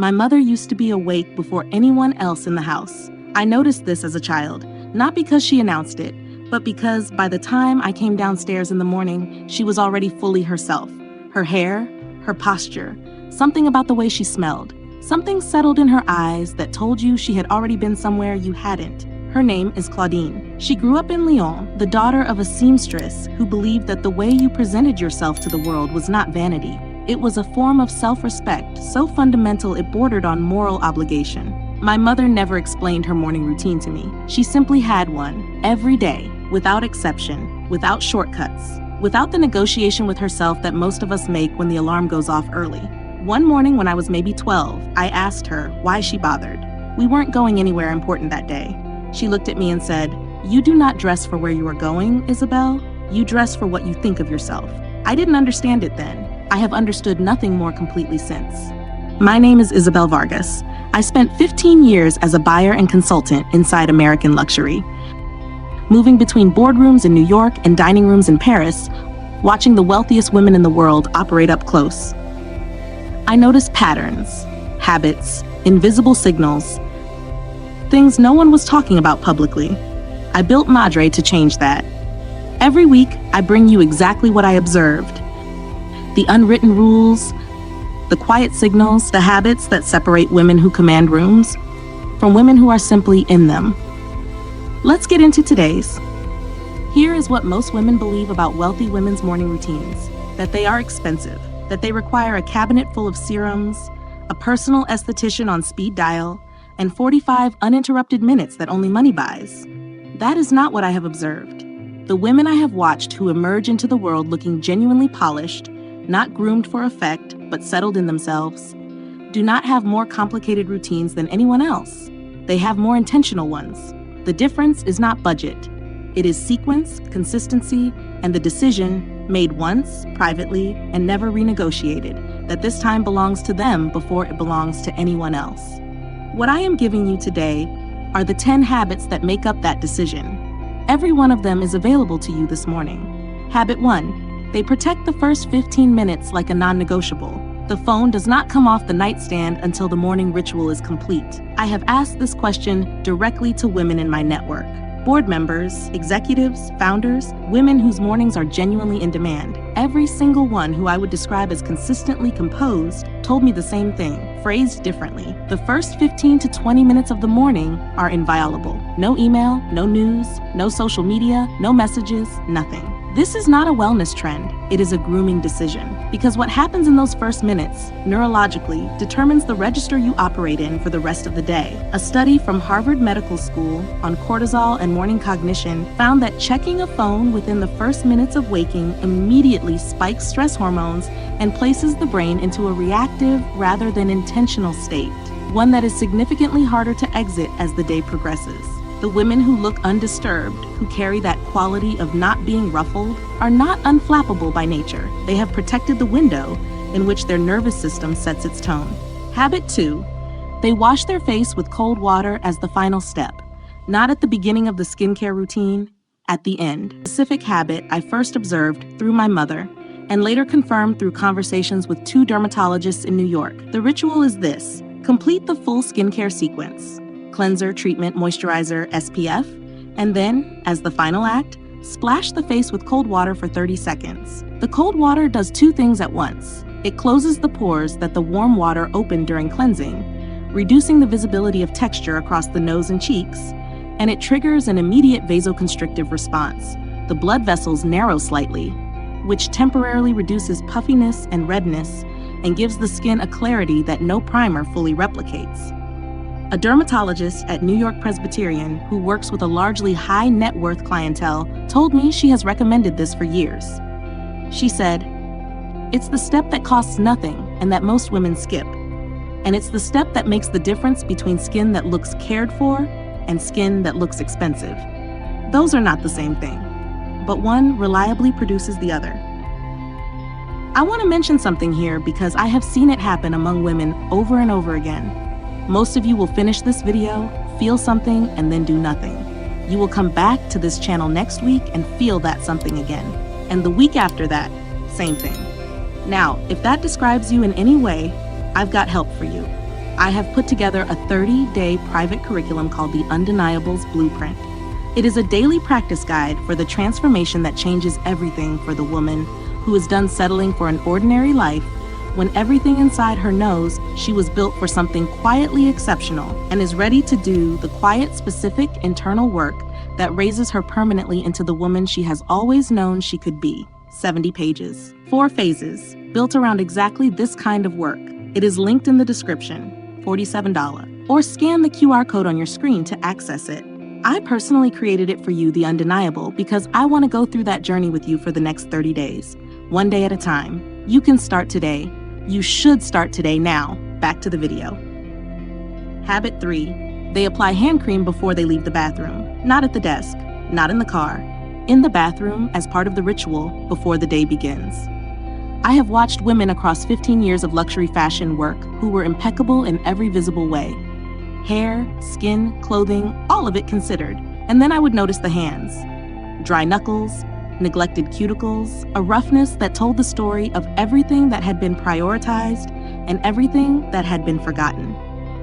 My mother used to be awake before anyone else in the house. I noticed this as a child, not because she announced it, but because by the time I came downstairs in the morning, she was already fully herself. Her hair, her posture, something about the way she smelled. Something settled in her eyes that told you she had already been somewhere you hadn't. Her name is Claudine. She grew up in Lyon, the daughter of a seamstress who believed that the way you presented yourself to the world was not vanity. It was a form of self-respect, so fundamental it bordered on moral obligation. My mother never explained her morning routine to me. She simply had one, every day, without exception, without shortcuts, without the negotiation with herself that most of us make when the alarm goes off early. One morning when I was maybe 12, I asked her why she bothered. We weren't going anywhere important that day. She looked at me and said, "You do not dress for where you are going, Isabel. You dress for what you think of yourself." I didn't understand it then. I have understood nothing more completely since. My name is Isabel Vargas. I spent 15 years as a buyer and consultant inside American luxury, moving between boardrooms in New York and dining rooms in Paris, watching the wealthiest women in the world operate up close. I noticed patterns, habits, invisible signals, things no one was talking about publicly. I built Madre to change that. Every week, I bring you exactly what I observed. The unwritten rules, the quiet signals, the habits that separate women who command rooms from women who are simply in them. Let's get into today's. Here is what most women believe about wealthy women's morning routines: that they are expensive, that they require a cabinet full of serums, a personal esthetician on speed dial, and 45 uninterrupted minutes that only money buys. That is not what I have observed. The women I have watched who emerge into the world looking genuinely polished, not groomed for effect, but settled in themselves, do not have more complicated routines than anyone else. They have more intentional ones. The difference is not budget. It is sequence, consistency, and the decision, made once, privately, and never renegotiated, that this time belongs to them before it belongs to anyone else. What I am giving you today are the 10 habits that make up that decision. Every one of them is available to you this morning. Habit 1. They protect the first 15 minutes like a non-negotiable. The phone does not come off the nightstand until the morning ritual is complete. I have asked this question directly to women in my network. Board members, executives, founders, women whose mornings are genuinely in demand. Every single one who I would describe as consistently composed told me the same thing, phrased differently. The first 15 to 20 minutes of the morning are inviolable. No email, no news, no social media, no messages, nothing. This is not a wellness trend, it is a grooming decision. Because what happens in those first minutes, neurologically, determines the register you operate in for the rest of the day. A study from Harvard Medical School on cortisol and morning cognition found that checking a phone within the first minutes of waking immediately spikes stress hormones and places the brain into a reactive rather than intentional state, one that is significantly harder to exit as the day progresses. The women who look undisturbed, who carry that quality of not being ruffled, are not unflappable by nature. They have protected the window in which their nervous system sets its tone. Habit 2. They wash their face with cold water as the final step, not at the beginning of the skincare routine, at the end. A specific habit I first observed through my mother and later confirmed through conversations with 2 dermatologists in New York. The ritual is this: complete the full skincare sequence. Cleanser, treatment, moisturizer, SPF, and then, as the final act, splash the face with cold water for 30 seconds. The cold water does 2 things at once. It closes the pores that the warm water opened during cleansing, reducing the visibility of texture across the nose and cheeks, and it triggers an immediate vasoconstrictive response. The blood vessels narrow slightly, which temporarily reduces puffiness and redness and gives the skin a clarity that no primer fully replicates. A dermatologist at New York Presbyterian who works with a largely high net worth clientele told me she has recommended this for years. She said, "It's the step that costs nothing and that most women skip. And it's the step that makes the difference between skin that looks cared for and skin that looks expensive. Those are not the same thing, but one reliably produces the other." I want to mention something here because I have seen it happen among women over and over again. Most of you will finish this video, feel something, and then do nothing. You will come back to this channel next week and feel that something again. And the week after that, same thing. Now, if that describes you in any way, I've got help for you. I have put together a 30-day private curriculum called the Undeniables Blueprint. It is a daily practice guide for the transformation that changes everything for the woman who is done settling for an ordinary life when everything inside her knows she was built for something quietly exceptional and is ready to do the quiet, specific internal work that raises her permanently into the woman she has always known she could be. 70 pages. 4 phases, built around exactly this kind of work. It is linked in the description, $47. Or scan the QR code on your screen to access it. I personally created it for you, the Undeniable, because I want to go through that journey with you for the next 30 days, one day at a time. You can start today. You should start today now. Back to the video. Habit 3. They apply hand cream before they leave the bathroom. Not at the desk, not in the car, in the bathroom as part of the ritual before the day begins. I have watched women across 15 years of luxury fashion work who were impeccable in every visible way. Hair, skin, clothing, all of it considered. And then I would notice the hands. Dry knuckles, neglected cuticles, a roughness that told the story of everything that had been prioritized and everything that had been forgotten.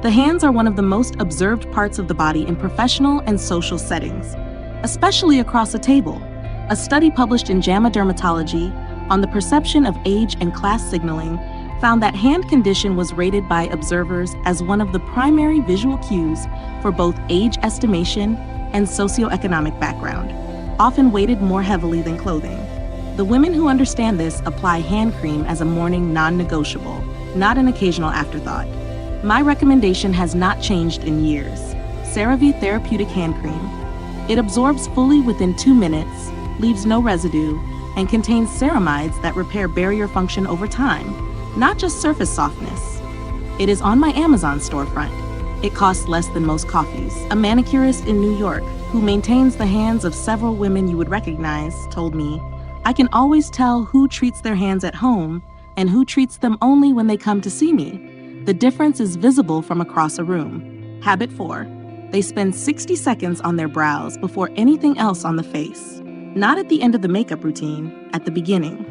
The hands are one of the most observed parts of the body in professional and social settings, especially across a table. A study published in JAMA Dermatology on the perception of age and class signaling found that hand condition was rated by observers as one of the primary visual cues for both age estimation and socioeconomic background, often weighted more heavily than clothing. The women who understand this apply hand cream as a morning non-negotiable, not an occasional afterthought. My recommendation has not changed in years. 𝐔𝐍𝐃𝐄𝐍 Therapeutic Hand Cream. It absorbs fully within 2 minutes, leaves no residue, and contains ceramides that repair barrier function over time, not just surface softness. It is on my Amazon storefront. It costs less than most coffees. A manicurist in New York, who maintains the hands of several women you would recognize, told me, "I can always tell who treats their hands at home and who treats them only when they come to see me. The difference is visible from across a room." Habit 4. They spend 60 seconds on their brows before anything else on the face. Not at the end of the makeup routine, at the beginning.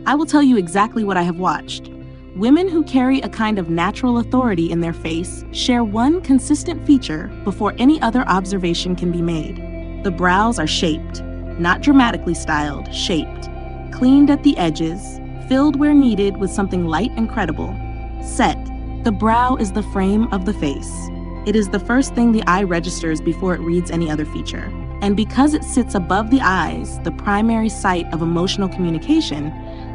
I will tell you exactly what I have watched. Women who carry a kind of natural authority in their face share one consistent feature before any other observation can be made. The brows are shaped, not dramatically styled, shaped, cleaned at the edges, filled where needed with something light and credible. Set. The brow is the frame of the face. It is the first thing the eye registers before it reads any other feature. And because it sits above the eyes, the primary site of emotional communication,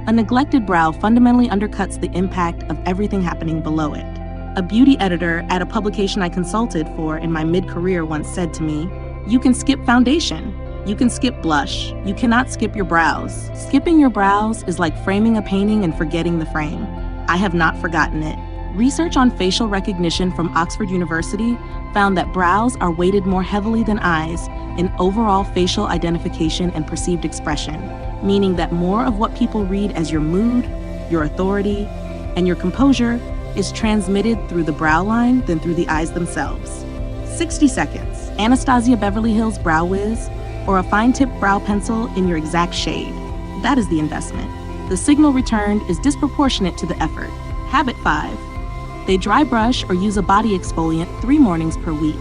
a neglected brow fundamentally undercuts the impact of everything happening below it. A beauty editor at a publication I consulted for in my mid-career once said to me, "You can skip foundation. You can skip blush. You cannot skip your brows. Skipping your brows is like framing a painting and forgetting the frame." I have not forgotten it. Research on facial recognition from Oxford University found that brows are weighted more heavily than eyes in overall facial identification and perceived expression, meaning that more of what people read as your mood, your authority, and your composure is transmitted through the brow line than through the eyes themselves. 60 seconds. Anastasia Beverly Hills Brow Wiz, or a fine-tip brow pencil in your exact shade. That is the investment. The signal returned is disproportionate to the effort. Habit 5. They dry brush or use a body exfoliant 3 mornings per week.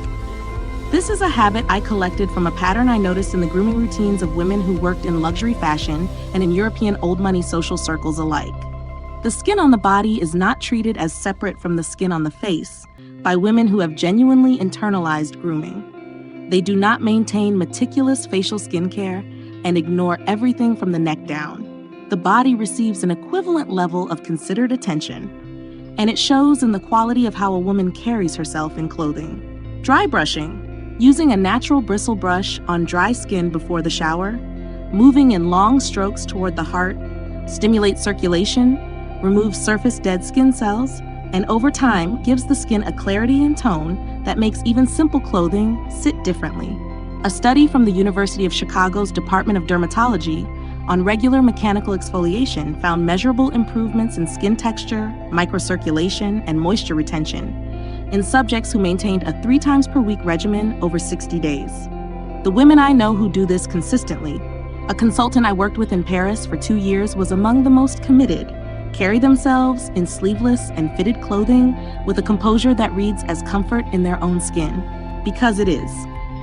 This is a habit I collected from a pattern I noticed in the grooming routines of women who worked in luxury fashion and in European old money social circles alike. The skin on the body is not treated as separate from the skin on the face by women who have genuinely internalized grooming. They do not maintain meticulous facial skincare and ignore everything from the neck down. The body receives an equivalent level of considered attention, and it shows in the quality of how a woman carries herself in clothing. Dry brushing. Using a natural bristle brush on dry skin before the shower, moving in long strokes toward the heart, stimulates circulation, removes surface dead skin cells, and over time gives the skin a clarity and tone that makes even simple clothing sit differently. A study from the University of Chicago's Department of Dermatology on regular mechanical exfoliation found measurable improvements in skin texture, microcirculation, and moisture retention in subjects who maintained a 3 times per week regimen over 60 days. The women I know who do this consistently, a consultant I worked with in Paris for 2 years was among the most committed, carry themselves in sleeveless and fitted clothing with a composure that reads as comfort in their own skin, because it is.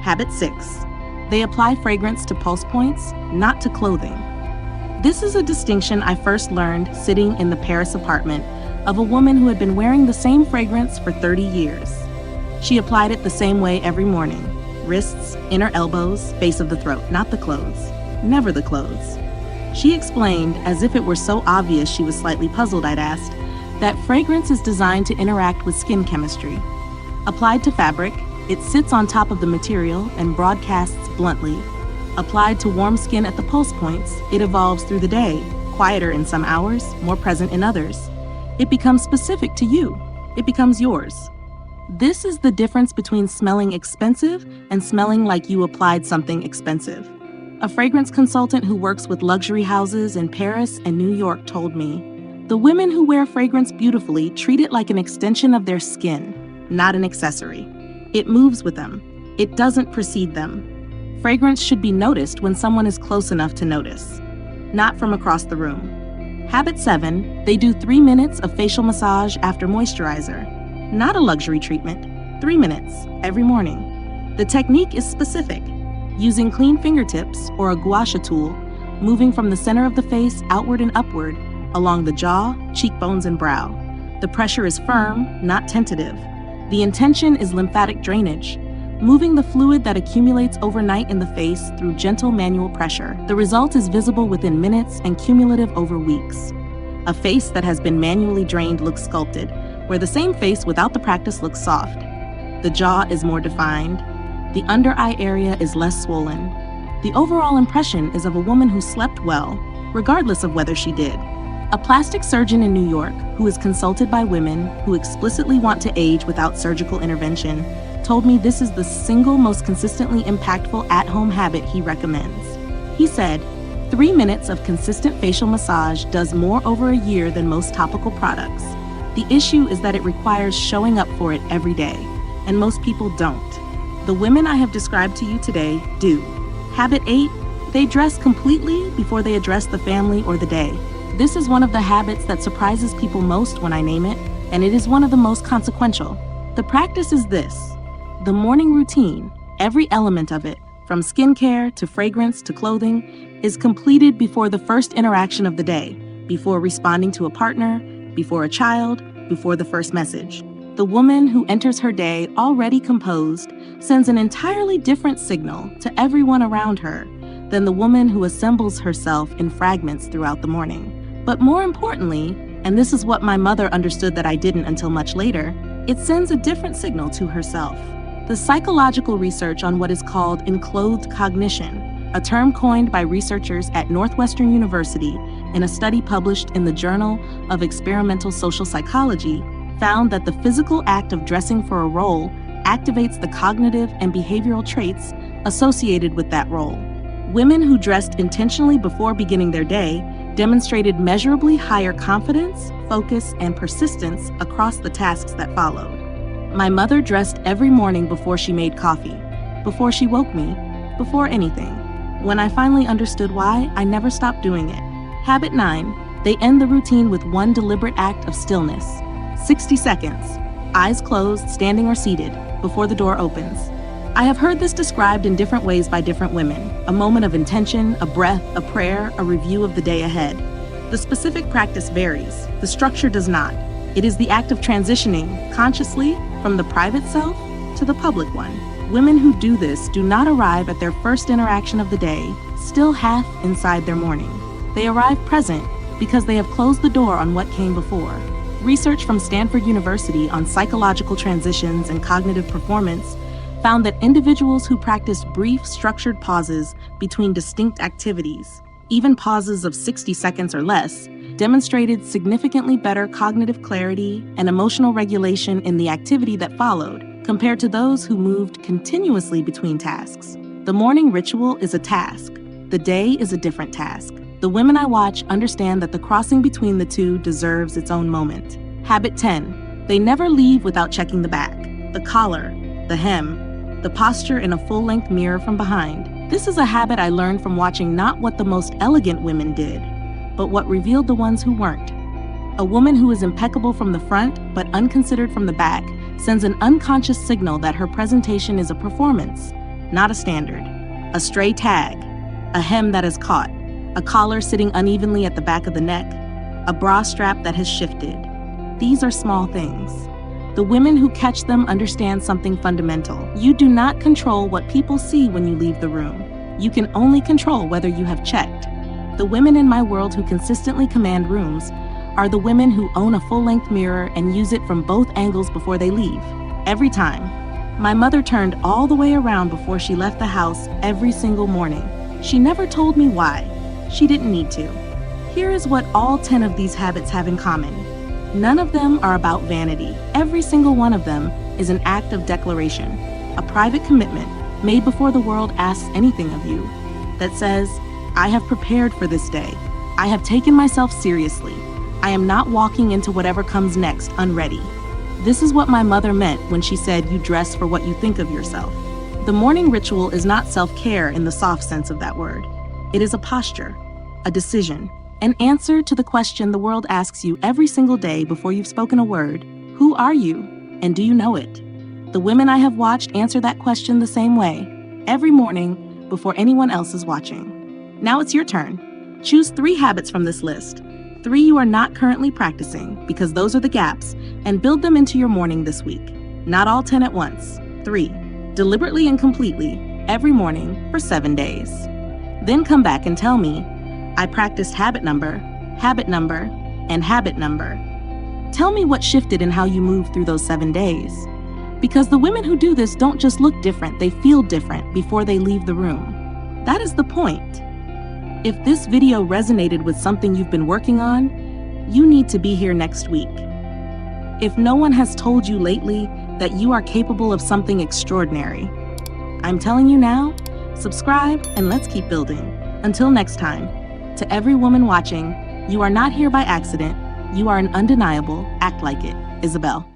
Habit 6. They apply fragrance to pulse points, not to clothing. This is a distinction I first learned sitting in the Paris apartment of a woman who had been wearing the same fragrance for 30 years. She applied it the same way every morning: wrists, inner elbows, base of the throat, not the clothes, never the clothes. She explained, as if it were so obvious she was slightly puzzled I'd asked, that fragrance is designed to interact with skin chemistry. Applied to fabric, it sits on top of the material and broadcasts bluntly. Applied to warm skin at the pulse points, it evolves through the day, quieter in some hours, more present in others. It becomes specific to you. It becomes yours. This is the difference between smelling expensive and smelling like you applied something expensive. A fragrance consultant who works with luxury houses in Paris and New York told me, the women who wear fragrance beautifully treat it like an extension of their skin, not an accessory. It moves with them. It doesn't precede them. Fragrance should be noticed when someone is close enough to notice, not from across the room. Habit 7, they do 3 minutes of facial massage after moisturizer. Not a luxury treatment, 3 minutes every morning. The technique is specific, using clean fingertips or a gua sha tool, moving from the center of the face outward and upward, along the jaw, cheekbones, and brow. The pressure is firm, not tentative. The intention is lymphatic drainage, moving the fluid that accumulates overnight in the face through gentle manual pressure. The result is visible within minutes and cumulative over weeks. A face that has been manually drained looks sculpted, where the same face without the practice looks soft. The jaw is more defined. The under eye area is less swollen. The overall impression is of a woman who slept well, regardless of whether she did. A plastic surgeon in New York, who is consulted by women who explicitly want to age without surgical intervention, told me this is the single most consistently impactful at-home habit he recommends. He said, 3 minutes of consistent facial massage does more over a year than most topical products. The issue is that it requires showing up for it every day, and most people don't. The women I have described to you today do. Habit 8, they dress completely before they address the family or the day. This is one of the habits that surprises people most when I name it, and it is one of the most consequential. The practice is this: the morning routine, every element of it, from skincare to fragrance to clothing, is completed before the first interaction of the day, before responding to a partner, before a child, before the first message. The woman who enters her day already composed sends an entirely different signal to everyone around her than the woman who assembles herself in fragments throughout the morning. But more importantly, and this is what my mother understood that I didn't until much later, it sends a different signal to herself. The psychological research on what is called enclothed cognition, a term coined by researchers at Northwestern University in a study published in the Journal of Experimental Social Psychology, found that the physical act of dressing for a role activates the cognitive and behavioral traits associated with that role. Women who dressed intentionally before beginning their day demonstrated measurably higher confidence, focus, and persistence across the tasks that followed. My mother dressed every morning before she made coffee, before she woke me, before anything. When I finally understood why, I never stopped doing it. Habit 9, they end the routine with one deliberate act of stillness. 60 seconds, eyes closed, standing or seated, before the door opens. I have heard this described in different ways by different women: a moment of intention, a breath, a prayer, a review of the day ahead. The specific practice varies. The structure does not. It is the act of transitioning, consciously, from the private self to the public one. Women who do this do not arrive at their first interaction of the day still half inside their morning. They arrive present because they have closed the door on what came before. Research from Stanford University on psychological transitions and cognitive performance found that individuals who practiced brief, structured pauses between distinct activities, even pauses of 60 seconds or less, demonstrated significantly better cognitive clarity and emotional regulation in the activity that followed, compared to those who moved continuously between tasks. The morning ritual is a task. The day is a different task. The women I watch understand that the crossing between the two deserves its own moment. Habit 10. They never leave without checking the back, the collar, the hem, the posture in a full-length mirror from behind. This is a habit I learned from watching not what the most elegant women did, but what revealed the ones who weren't. A woman who is impeccable from the front but unconsidered from the back sends an unconscious signal that her presentation is a performance, not a standard. A stray tag, a hem that is caught, a collar sitting unevenly at the back of the neck, a bra strap that has shifted. These are small things. The women who catch them understand something fundamental. You do not control what people see when you leave the room. You can only control whether you have checked. The women in my world who consistently command rooms are the women who own a full-length mirror and use it from both angles before they leave. Every time. My mother turned all the way around before she left the house every single morning. She never told me why. She didn't need to. Here is what all 10 of these habits have in common. None of them are about vanity. Every single one of them is an act of declaration, a private commitment made before the world asks anything of you, that says, I have prepared for this day. I have taken myself seriously. I am not walking into whatever comes next unready. This is what my mother meant when she said you dress for what you think of yourself. The morning ritual is not self-care in the soft sense of that word. It is a posture, a decision, an answer to the question the world asks you every single day before you've spoken a word. Who are you? And do you know it? The women I have watched answer that question the same way, every morning before anyone else is watching. Now it's your turn. Choose 3 habits from this list. 3 you are not currently practicing, because those are the gaps, and build them into your morning this week. Not all 10 at once. 3. Deliberately and completely, every morning for 7 days. Then come back and tell me, I practiced habit number, and habit number. Tell me what shifted in how you moved through those 7 days. Because the women who do this don't just look different, they feel different before they leave the room. That is the point. If this video resonated with something you've been working on, you need to be here next week. If no one has told you lately that you are capable of something extraordinary, I'm telling you now, subscribe and let's keep building. Until next time, to every woman watching, you are not here by accident. You are an undeniable, act like it, 𝐈𝐬𝐽.